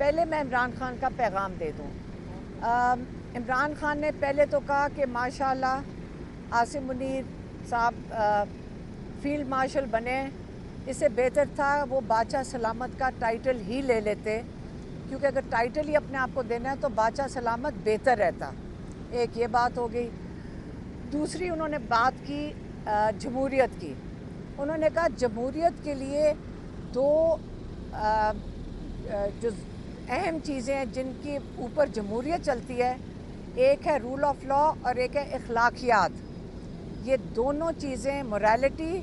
پہلے میں عمران خان کا پیغام دے دوں۔ عمران خان نے پہلے تو کہا کہ ماشاءاللہ عاصم منیر صاحب فیلڈ مارشل بنے، اس سے بہتر تھا وہ بادشاہ سلامت کا ٹائٹل ہی لے لیتے، کیونکہ اگر ٹائٹل ہی اپنے آپ کو دینا ہے تو بادشاہ سلامت بہتر رہتا۔ ایک یہ بات ہو گئی۔ دوسری انہوں نے بات کی جمہوریت کی۔ انہوں نے کہا جمہوریت کے لیے دو جو اہم چیزیں ہیں جن کے اوپر جمہوریت چلتی ہے، ایک ہے رول آف لا اور ایک ہے اخلاقیات۔ یہ دونوں چیزیں موریلٹی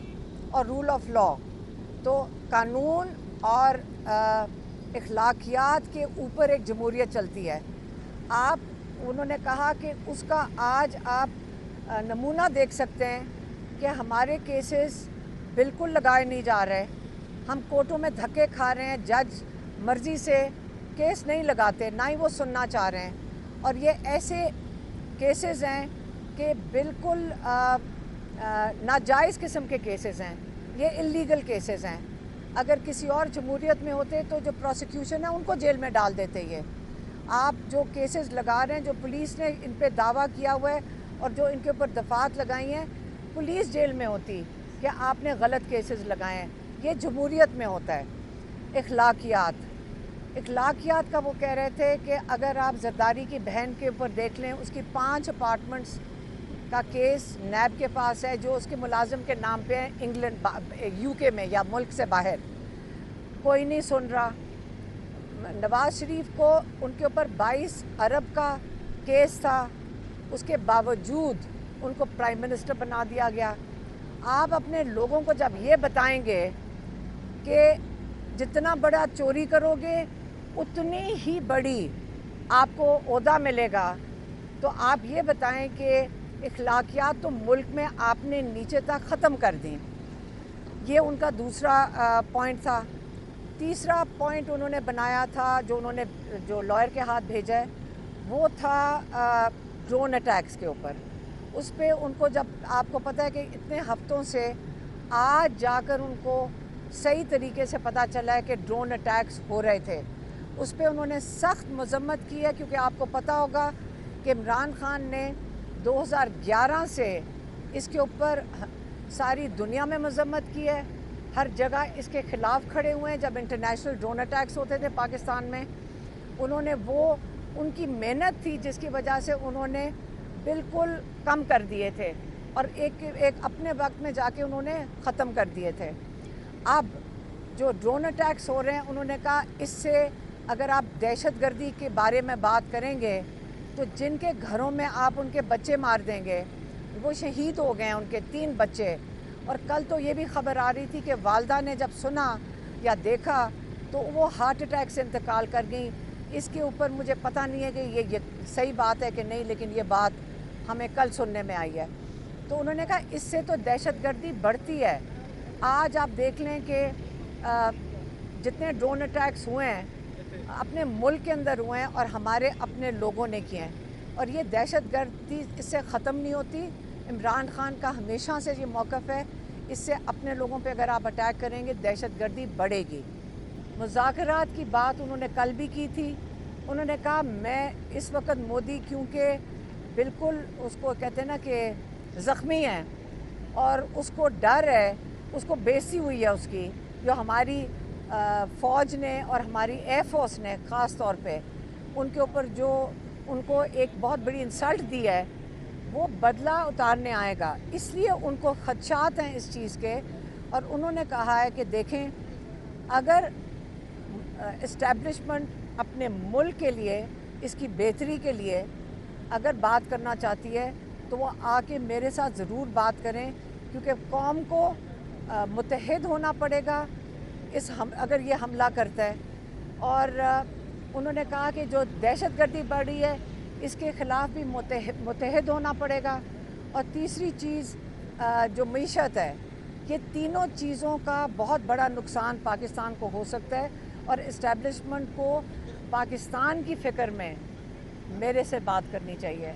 اور رول آف لا، تو قانون اور اخلاقیات کے اوپر ایک جمہوریت چلتی ہے۔ انہوں نے کہا کہ اس کا آج آپ نمونہ دیکھ سکتے ہیں کہ ہمارے کیسز بالکل لگائے نہیں جا رہے، ہم کورٹوں میں دھکے کھا رہے ہیں، جج مرضی سے کیس نہیں لگاتے، نہ ہی وہ سننا چاہ رہے ہیں، اور یہ ایسے کیسز ہیں کہ بالکل ناجائز قسم کے کیسز ہیں، یہ اللیگل کیسز ہیں۔ اگر کسی اور جمہوریت میں ہوتے تو جو پروسیکیوشن ہے ان کو جیل میں ڈال دیتے۔ یہ آپ جو کیسز لگا رہے ہیں، جو پولیس نے ان پہ دعویٰ کیا ہوا ہے اور جو ان کے اوپر دفعات لگائی ہیں، پولیس جیل میں ہوتی کہ آپ نے غلط کیسز لگائے ہیں۔ یہ جمہوریت میں ہوتا ہے۔ اخلاقیات کا وہ کہہ رہے تھے کہ اگر آپ زرداری کی بہن کے اوپر دیکھ لیں، اس کی 5 اپارٹمنٹس کا کیس نیب کے پاس ہے جو اس کے ملازم کے نام پہ ہے، انگلینڈ UK میں یا ملک سے باہر، کوئی نہیں سن رہا۔ نواز شریف کو ان کے اوپر 22 ارب کا کیس تھا، اس کے باوجود ان کو پرائم منسٹر بنا دیا گیا۔ آپ اپنے لوگوں کو جب یہ بتائیں گے کہ جتنا بڑا چوری کرو گے اتنی ہی بڑی آپ کو عہدہ ملے گا، تو آپ یہ بتائیں کہ اخلاقیات تو ملک میں آپ نے نیچے تک ختم کر دیں۔ یہ ان کا دوسرا پوائنٹ تھا۔ تیسرا پوائنٹ انہوں نے بنایا تھا، جو انہوں نے جو لائر کے ہاتھ بھیجا ہے، وہ تھا ڈرون اٹیکس کے اوپر۔ اس پہ ان کو جب آپ کو پتہ ہے کہ اتنے ہفتوں سے آج جا کر ان کو صحیح طریقے سے پتہ چلا ہے کہ ڈرون اٹیکس ہو رہے تھے، اس پہ انہوں نے سخت مذمت کی ہے، کیونکہ آپ کو پتہ ہوگا کہ عمران خان نے 2011 سے اس کے اوپر ساری دنیا میں مذمت کی ہے، ہر جگہ اس کے خلاف کھڑے ہوئے ہیں۔ جب انٹرنیشنل ڈرون اٹیکس ہوتے تھے پاکستان میں، انہوں نے ان کی محنت تھی جس کی وجہ سے انہوں نے بالکل کم کر دیے تھے، اور ایک اپنے وقت میں جا کے انہوں نے ختم کر دیے تھے۔ اب جو ڈرون اٹیکس ہو رہے ہیں، انہوں نے کہا اس سے اگر آپ دہشت گردی کے بارے میں بات کریں گے تو جن کے گھروں میں آپ ان کے بچے مار دیں گے، وہ شہید ہو گئے ہیں ان کے 3 بچے، اور کل تو یہ بھی خبر آ رہی تھی کہ والدہ نے جب سنا یا دیکھا تو وہ ہارٹ اٹیک سے انتقال کر گئیں۔ اس کے اوپر مجھے پتہ نہیں ہے کہ یہ صحیح بات ہے کہ نہیں، لیکن یہ بات ہمیں کل سننے میں آئی ہے۔ تو انہوں نے کہا اس سے تو دہشت گردی بڑھتی ہے۔ آج آپ دیکھ لیں کہ جتنے ڈرون اٹیکس ہوئے ہیں اپنے ملک کے اندر ہوئے ہیں اور ہمارے اپنے لوگوں نے کیے ہیں، اور یہ دہشت گردی اس سے ختم نہیں ہوتی۔ عمران خان کا ہمیشہ سے یہ موقف ہے، اس سے اپنے لوگوں پہ اگر آپ اٹیک کریں گے دہشت گردی بڑھے گی۔ مذاکرات کی بات انہوں نے کل بھی کی تھی۔ انہوں نے کہا میں اس وقت مودی کیونکہ بالکل اس کو کہتے ہیں نا کہ زخمی ہیں اور اس کو ڈر ہے، اس کو بےزتی ہوئی ہے اس کی، جو ہماری فوج نے اور ہماری ایئر فورس نے خاص طور پہ ان کے اوپر جو ان کو ایک بہت بڑی انسلٹ دی ہے، وہ بدلہ اتارنے آئے گا۔ اس لیے ان کو خدشات ہیں اس چیز کے، اور انہوں نے کہا ہے کہ دیکھیں اگر اسٹیبلشمنٹ اپنے ملک کے لیے، اس کی بہتری کے لیے اگر بات کرنا چاہتی ہے تو وہ آ کے میرے ساتھ ضرور بات کریں، کیونکہ قوم کو متحد ہونا پڑے گا اگر یہ حملہ کرتا ہے۔ اور انہوں نے کہا کہ جو دہشت گردی بڑھ رہی ہے اس کے خلاف بھی متحد ہونا پڑے گا۔ اور تیسری چیز جو معیشت ہے، یہ تینوں چیزوں کا بہت بڑا نقصان پاکستان کو ہو سکتا ہے، اور اسٹیبلشمنٹ کو پاکستان کی فکر میں میرے سے بات کرنی چاہیے۔